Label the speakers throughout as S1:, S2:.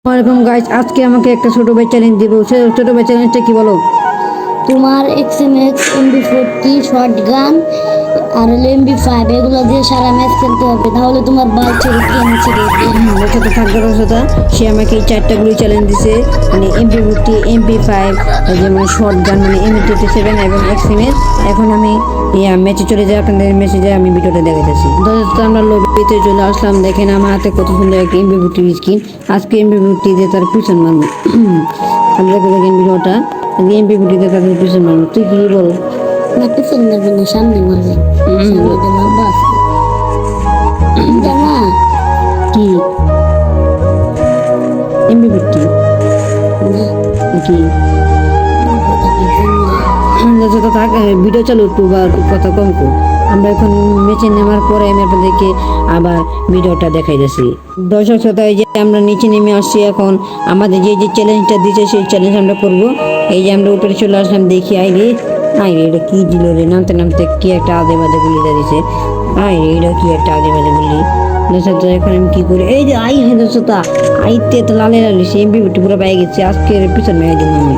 S1: ওয়ালাইকুম গাইস, আজকে আমাকে একটা ছোট ভাই চ্যালেঞ্জ দিব। সে ছোট ভাই চ্যালেঞ্জটা কি বলো?
S2: তোমার XMX MB40 শর্ট গান আর MB5 এগুলো দিয়ে সারা ম্যাচ খেলতে হবে, তাহলে তোমার বাল ছেড়ে গেম ছেড়ে
S1: ওর সাথে থাকবে ওর সাথে। সে আমাকে এই চারটা গুলি চ্যালেঞ্জ দিছে, মানে MP40, MP5, যেমন শর্ট গান মানে M27 এবং XMX। এখন আমি ম্যাচে চলে যাই, আপনাদের মেসেজে আমি ভিডিওটা দেখাতেছি। তো আমরা লবিতে চলে আসলাম। দেখেন আমার হাতে কত সুন্দর একটা MP40 স্কিন। আজকে MP40 দিয়ে তার পিছন মারবো। আপনারা দেখেন ভিডিওটা, MP40 দিয়ে তাদের পিছন মারবো। তুই কি বল?
S2: না, পিছনে মারবে না, সামনে মারবে। সামনে দিয়ে লম্বা আছে। জানা
S1: কি MP40 কি যত থাক, ভিডিও চালু একটু বা কথা কম কর। আমরা এখন নিচে নামার পরে আমি আপনাদেরকে আবার ভিডিওটা দেখাই যাচ্ছি। দর্শক শ্রোতা, এই যে আমরা নিচে নেমে আসছি। এখন আমাদের যে যে চ্যালেঞ্জটা দিচ্ছে সেই চ্যালেঞ্জ আমরা করব। এই যে আমরা উপরে চলে আসলাম, দেখি আইরে এটা কি দিল রে? নামতে নামতে কি একটা আদে বাদে গুলিটা দিছে। এটা কি একটা আদে বাদে গুলি। দর্শক, এখন আমি কি করি? এই যে দর্শকতা আইতে তো লালে লালি সে MP40 পুরো পেয়ে গেছে। আজকে পিছন মেয়ে দিব আমি।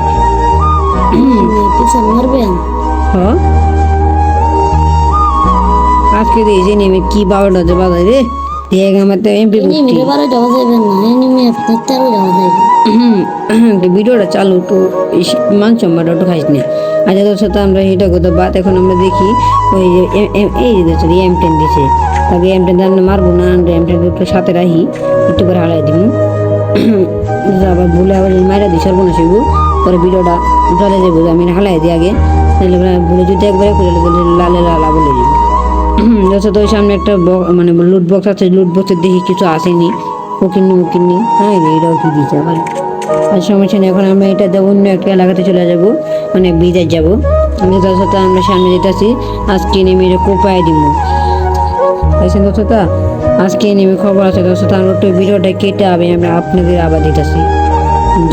S2: পিছনে মারবেন।
S1: হ্যাঁ, আজকে দিয়েছি নেমে কি 12টা বাজায় রে। দেখ আমার তো MP40
S2: এনিমি বারো যাওয়া যাবে না, এনিমি আপনার 13 যাওয়া যাবে।
S1: ভিডিওটা চালু তো মান সম্মানটা একটু খাইস না। আচ্ছা দর্শক, আমরা এটা কথা বাদ। এখন আমরা দেখি ওই যে এই যে দর্শক M10 দিছে। তাকে M10 আমরা মারবো না, আমরা M10 একটু সাথে রাখি, একটু করে হালাই দিব। আবার ভুলে আবার মারা দিই সর্বনাশ হইব, পরে ভিডিওটা জলে যাবো। আমি হালাই দিই আগে, তাহলে ভুলে যদি একবারে করে লালে লালা বলে দিব। দর্শক, ওই সামনে একটা মানে লুট বক্স আছে। লুট বক্সের দেখি কিছু আসেনি। ওকিনি হ্যাঁ, এটাও কি দিচ্ছে আবার। আর সমস্যা নেই, এখন আমরা এটা অন্য একটা এলাকাতে চলে যাব, মানে বিদেশ যাব। আমি দর্শক আমরা সামনে যেতেছি। আজকে নেমে এটা কোপায় দিব। বুঝছেন দর্শক, আজকে নেমে খবর আছে দর্শক। আমরা একটু ভিডিওটা কেটে হবে, আমরা আপনাদের আবার দিতেছি।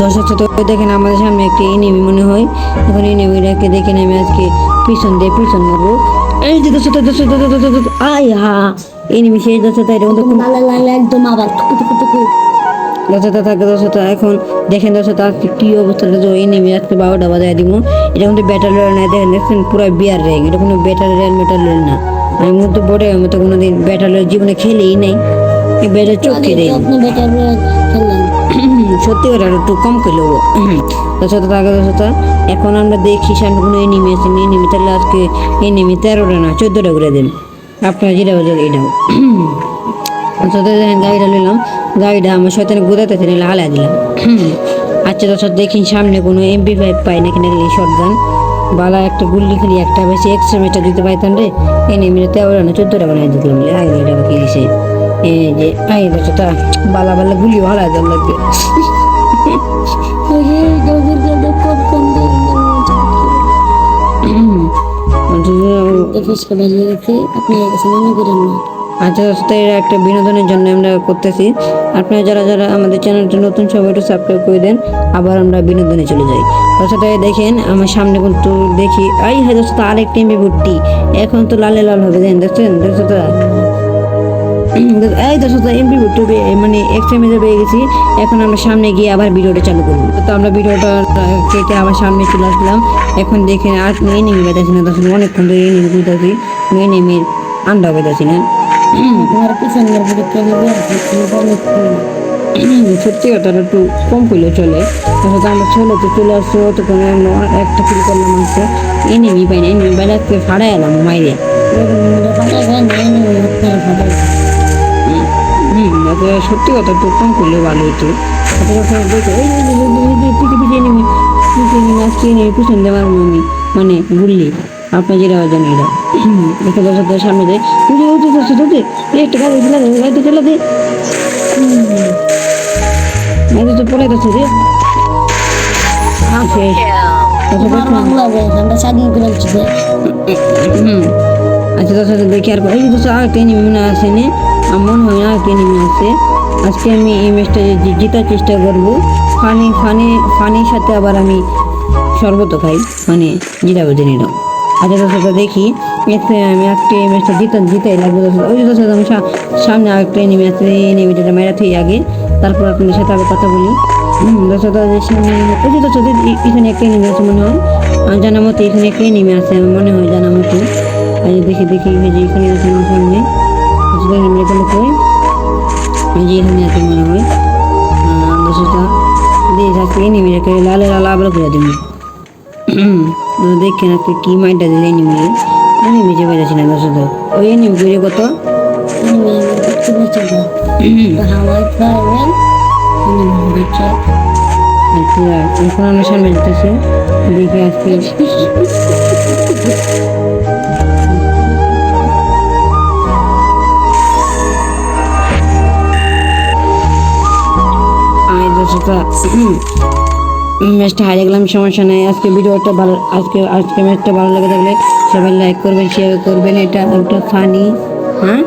S1: দর্শক দেখেন আমাদের সামনে একটা এনিমি মনে হয়। এখন এনিমিটাকে দেখে নেমে আজকে পিছন দিয়ে পিছন মারবো। এই যে দর্শক আয় হা এনিমি সেই দর্শক
S2: লালে লালে একদম আবার টুকু টুকু টুকু।
S1: দর্শকতা থাকে। দর্শকতা এখন দেখেন দর্শকতা আজকে কি অবস্থাটা যে এনিমি আজকে 12টা বাজায় দিব। এটা কিন্তু ব্যাটালিয়ন না, দেখেন পুরো বিয়ার র্যাঙ্ক। এটা কোনো ব্যাটালিয়ন না। আমি কিন্তু বড় আমি তো কোনোদিন ব্যাটালিয়ন জীবনে খেলেই নাই। এই ব্যাটার চোখে দেয়
S2: আপনি বেটার খেললেন।
S1: সত্যি করে একটু কম করে নেবো। দর্শকতা থাকে। দর্শকতা এখন আমরা দেখি সামনে কোনো এনিমি আছে। এনিমি তাহলে আজকে এনিমি 13টা না 14টা করে দেন। আপনার যেটা বোঝেন এটাও। দেখেন গাড়িটা নিলাম, গাড়িটা আমার শয়তানে গোদাতেছে নিলে হালাই দিলাম। আচ্ছা দর্শক, দেখি সামনে কোনো MP5 পাই নাকি নাকি শর্ট গান বালা একটা গুল্লি খেলি একটা বেশি এক্সট্রা দিতে পাইতাম রে। এনিমিটা 13টা না 14টা বানাই দিলাম। এটা কি দিছে? এই যে দর্শকটা বালা বালা গুলি হালাই দেওয়ার লাগবে। আচ্ছা দোস্ত, এটা একটা বিনোদনের জন্য আমরা করতেছি। আপনারা যারা যারা আমাদের চ্যানেলটা নতুন সবাই একটু সাবস্ক্রাইব করে দেন। আবার আমরা বিনোদনে চলে যাই। দোস্ত দেখেন আমার সামনে কিন্তু দেখি দোস্ত আরেকটা MP40। এখন তো লালে লাল হবে, দেন দেখছেন দোস্ত। এই দর্শক MP40 মানে XMX পেয়ে গেছি। এখন আমরা সামনে গিয়ে আবার ভিডিওটা চালু করবো। তো আমরা ভিডিওটা কেটে আবার সামনে চলে আসলাম। এখন দেখেন আর এনিমি বেঁধেছি না দর্শক, অনেকক্ষণ ধরে এনিমি বুঝতেছি, এনিমির আন্ডা বেঁধেছি না। সত্যি কথা একটু কম করলেও চলে। আমরা চলে আসছো, তখন একটা ফিল করলাম আসছে এনিমি পাই না। এনিমি বাইরে ফাড়াই এলাম মাইরে। সত্যি কথা একটু কম করলে ভালো হতো। পিছন দেওয়ার আমি মানে গুললি আপনার যেটা জানি এটা একটা দর্শকদের সামনে দেয় একটা গাড়ি গাড়িতে চলে দে তো পড়ে গেছে রে। আচ্ছা দর্শক দেখি আর এই দর্শক আরেকটা এনিমি মনে আসে নে, মনে হয় আরেকটা এনিমি আছে। আজকে আমি এই ম্যাচটা জেতার চেষ্টা করবো। ফানির সাথে আবার আমি শরবত খাই, মানে জিরা বুঝে নিলাম। আচ্ছা দর্শক দেখি আমি আজকে এই ম্যাচটা জিতাই লাগবে দর্শক। ওই দর্শক আমি সামনে আরেকটা এনিমি আছে, এনিমিটা মেরা থেকে আগে তারপর আপনাদের সাথে আবার কথা বলি। দর্শক যে সামনে ওই যে দর্শক এখানে একটা এনিমি আছে মনে হয়, আর জানা মতো এখানে একটা এনিমি আছে আমার মনে হয় জানা মতো। আর এই দেখি দেখি এই যে এখানে আছে আমার সামনে এনিমি এখানে কই, এই যে এখানে আছে মনে হয়। দর্শকটা দিয়ে আজকে এনিমি রেখে লালে লাল আবার করে দেবো। দেখেন আজকে কি মাইন্ডটা দিলে এনিমি এনিমি যে বেজাচ্ছি না দর্শক, ওই এনিমি করে কত
S2: এনিমি দেখতে পাচ্ছি না হাওয়াই পাবেন এনিমি দেখে
S1: আচ্ছা। এখন আমরা সামনে যেতেছি, দেখি আজকে ম্যাচটা হারিয়ে গেলাম, সমস্যা নেই। আজকে ভিডিওটা ভালো, আজকে ম্যাচটা ভালো লাগে থাকলে সবাই লাইক করবেন, শেয়ার করবেন। এটা একটা ফানি, হ্যাঁ